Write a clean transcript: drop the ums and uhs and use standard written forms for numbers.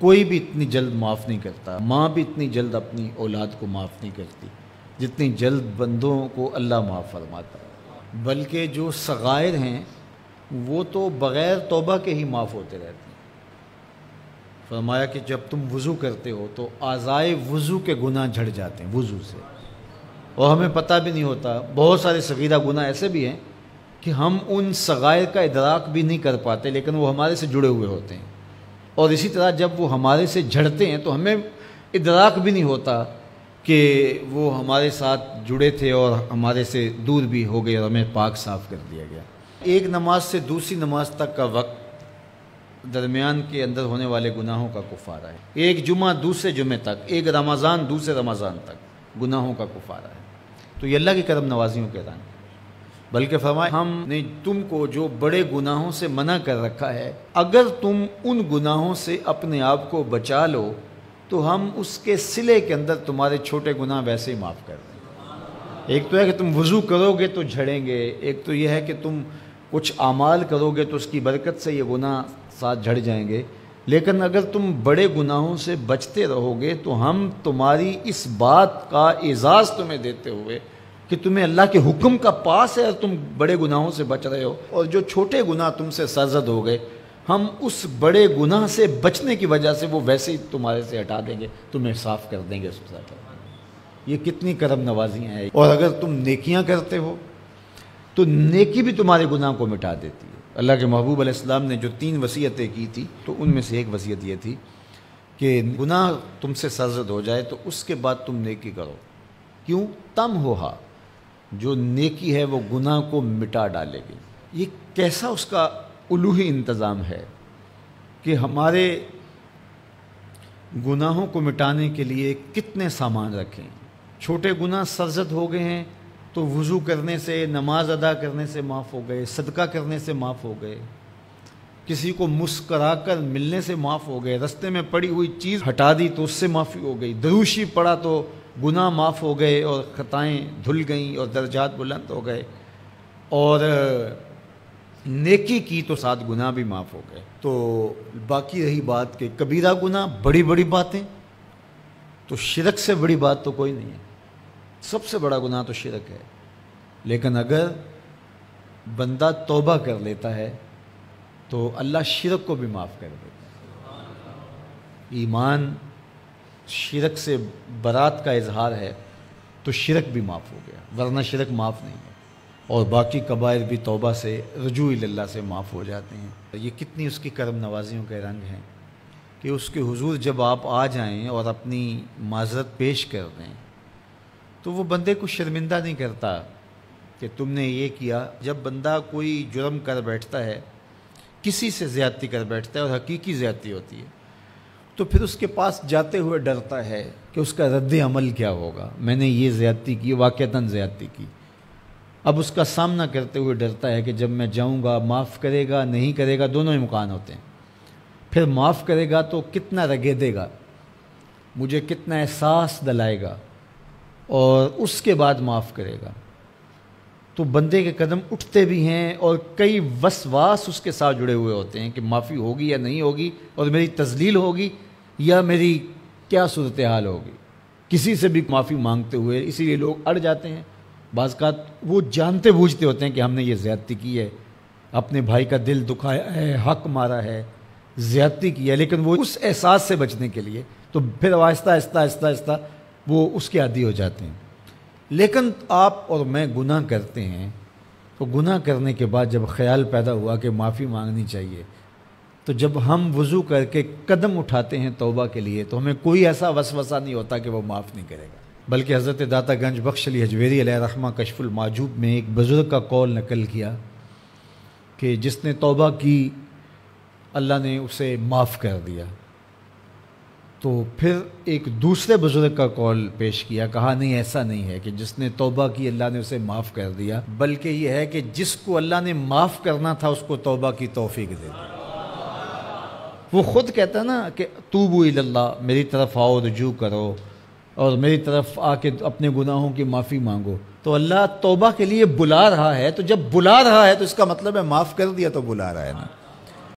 کوئی بھی اتنی جلد معاف نہیں کرتا، ماں بھی اتنی جلد اپنی اولاد کو معاف نہیں کرتی جتنی جلد بندوں کو اللہ معاف فرماتا ہے۔ بلکہ جو صغائر ہیں وہ تو بغیر توبہ کے ہی معاف ہوتے رہتے ہیں۔ فرمایا کہ جب تم وضو کرتے ہو تو اعضائے وضو کے گناہ جھڑ جاتے ہیں وضو سے، اور ہمیں پتہ بھی نہیں ہوتا۔ بہت سارے صغیرہ گناہ ایسے بھی ہیں کہ ہم ان صغائر کا ادراک بھی نہیں کر پاتے، لیکن وہ ہمارے سے جڑے ہوئے ہوتے ہیں، اور اسی طرح جب وہ ہمارے سے جھڑتے ہیں تو ہمیں ادراک بھی نہیں ہوتا کہ وہ ہمارے ساتھ جڑے تھے اور ہمارے سے دور بھی ہو گئے اور ہمیں پاک صاف کر دیا گیا۔ ایک نماز سے دوسری نماز تک کا وقت درمیان کے اندر ہونے والے گناہوں کا کفارہ ہے۔ ایک جمعہ دوسرے جمعے تک، ایک رمضان دوسرے رمضان تک گناہوں کا کفارہ ہے۔ تو یہ اللہ کی کرم نوازیوں کے رنگ ہے۔ بلکہ فرمایا ہم نے تم کو جو بڑے گناہوں سے منع کر رکھا ہے، اگر تم ان گناہوں سے اپنے آپ کو بچا لو تو ہم اس کے صلے کے اندر تمہارے چھوٹے گناہ ویسے ہی معاف کر دیں۔ ایک تو ہے کہ تم وضو کرو گے تو جھڑیں گے، ایک تو یہ ہے کہ تم کچھ اعمال کرو گے تو اس کی برکت سے یہ گناہ ساتھ جھڑ جائیں گے، لیکن اگر تم بڑے گناہوں سے بچتے رہو گے تو ہم تمہاری اس بات کا اعزاز تمہیں دیتے ہوئے کہ تمہیں اللہ کے حکم کا پاس ہے اور تم بڑے گناہوں سے بچ رہے ہو، اور جو چھوٹے گناہ تم سے سرزد ہو گئے ہم اس بڑے گناہ سے بچنے کی وجہ سے وہ ویسے ہی تمہارے سے ہٹا دیں گے، تمہیں صاف کر دیں گے اس کے ساتھ۔ یہ کتنی کرم نوازیاں ہیں۔ اور اگر تم نیکیاں کرتے ہو تو نیکی بھی تمہارے گناہ کو مٹا دیتی ہے۔ اللہ کے محبوب علیہ السلام نے جو 3 وصیتیں کی تھی تو ان میں سے ایک وصیت یہ تھی کہ گناہ تم سے سرزد ہو جائے تو اس کے بعد تم نیکی کرو۔ کیوں؟ تم ہوہا، جو نیکی ہے وہ گناہ کو مٹا ڈالے گی۔ یہ کیسا اس کا الوہی انتظام ہے کہ ہمارے گناہوں کو مٹانے کے لیے کتنے سامان رکھیں۔ چھوٹے گناہ سرزد ہو گئے ہیں تو وضو کرنے سے، نماز ادا کرنے سے معاف ہو گئے، صدقہ کرنے سے معاف ہو گئے، کسی کو مسکرا کر ملنے سے معاف ہو گئے، رستے میں پڑی ہوئی چیز ہٹا دی تو اس سے معافی ہو گئی، دروشی پڑا تو گناہ معاف ہو گئے اور خطائیں دھل گئیں اور درجات بلند ہو گئے، اور نیکی کی تو ساتھ گناہ بھی معاف ہو گئے۔ تو باقی رہی بات کہ کبیرہ گناہ، بڑی بڑی باتیں، تو شرک سے بڑی بات تو کوئی نہیں ہے، سب سے بڑا گناہ تو شرک ہے۔ لیکن اگر بندہ توبہ کر لیتا ہے تو اللہ شرک کو بھی معاف کر دیتا ہے۔ ایمان شرک سے برات کا اظہار ہے تو شرک بھی معاف ہو گیا، ورنہ شرک معاف نہیں ہے، اور باقی کبائر بھی توبہ سے، رجوع اللہ سے معاف ہو جاتے ہیں۔ یہ کتنی اس کی کرم نوازیوں کے رنگ ہیں کہ اس کے حضور جب آپ آ جائیں اور اپنی معذرت پیش کر دیں تو وہ بندے کو شرمندہ نہیں کرتا کہ تم نے یہ کیا۔ جب بندہ کوئی جرم کر بیٹھتا ہے، کسی سے زیادتی کر بیٹھتا ہے اور حقیقی زیادتی ہوتی ہے، تو پھر اس کے پاس جاتے ہوئے ڈرتا ہے کہ اس کا رد عمل کیا ہوگا۔ میں نے یہ زیادتی کی، واقعتاً زیادتی کی، اب اس کا سامنا کرتے ہوئے ڈرتا ہے کہ جب میں جاؤں گا معاف کرے گا نہیں کرے گا، دونوں امکان ہوتے ہیں۔ پھر معاف کرے گا تو کتنا رگیدے گا، مجھے کتنا احساس دلائے گا، اور اس کے بعد معاف کرے گا تو بندے کے قدم اٹھتے بھی ہیں، اور کئی وسواس اس کے ساتھ جڑے ہوئے ہوتے ہیں کہ معافی ہوگی یا نہیں ہوگی، اور میری تذلیل ہوگی یا میری کیا صورتحال ہوگی۔ کسی سے بھی معافی مانگتے ہوئے اسی لیے لوگ اڑ جاتے ہیں۔ بعض اوقات وہ جانتے بوجھتے ہوتے ہیں کہ ہم نے یہ زیادتی کی ہے، اپنے بھائی کا دل دکھایا ہے، حق مارا ہے، زیادتی کی ہے، لیکن وہ اس احساس سے بچنے کے لیے تو پھر آہستہ آہستہ آہستہ آہستہ وہ اس کے عادی ہو جاتے ہیں۔ لیکن آپ اور میں گناہ کرتے ہیں تو گناہ کرنے کے بعد جب خیال پیدا ہوا کہ معافی مانگنی چاہیے، تو جب ہم وضو کر کے قدم اٹھاتے ہیں توبہ کے لیے تو ہمیں کوئی ایسا وسوسہ نہیں ہوتا کہ وہ معاف نہیں کرے گا۔ بلکہ حضرت داتا گنج بخش علی حجویری علیہ رحمہ کشف المعجوب میں ایک بزرگ کا قول نقل کیا کہ جس نے توبہ کی اللہ نے اسے معاف کر دیا۔ تو پھر ایک دوسرے بزرگ کا قول پیش کیا، کہا نہیں ایسا نہیں ہے کہ جس نے توبہ کی اللہ نے اسے معاف کر دیا، بلکہ یہ ہے کہ جس کو اللہ نے معاف کرنا تھا اس کو توبہ کی توفیق دے دی۔ وہ خود کہتا ہے نا کہ توبوا الی اللہ، میری طرف آؤ، رجوع کرو اور میری طرف آ کے اپنے گناہوں کی معافی مانگو، تو اللہ توبہ کے لیے بلا رہا ہے، تو جب بلا رہا ہے تو اس کا مطلب ہے معاف کر دیا تو بلا رہا ہے نا۔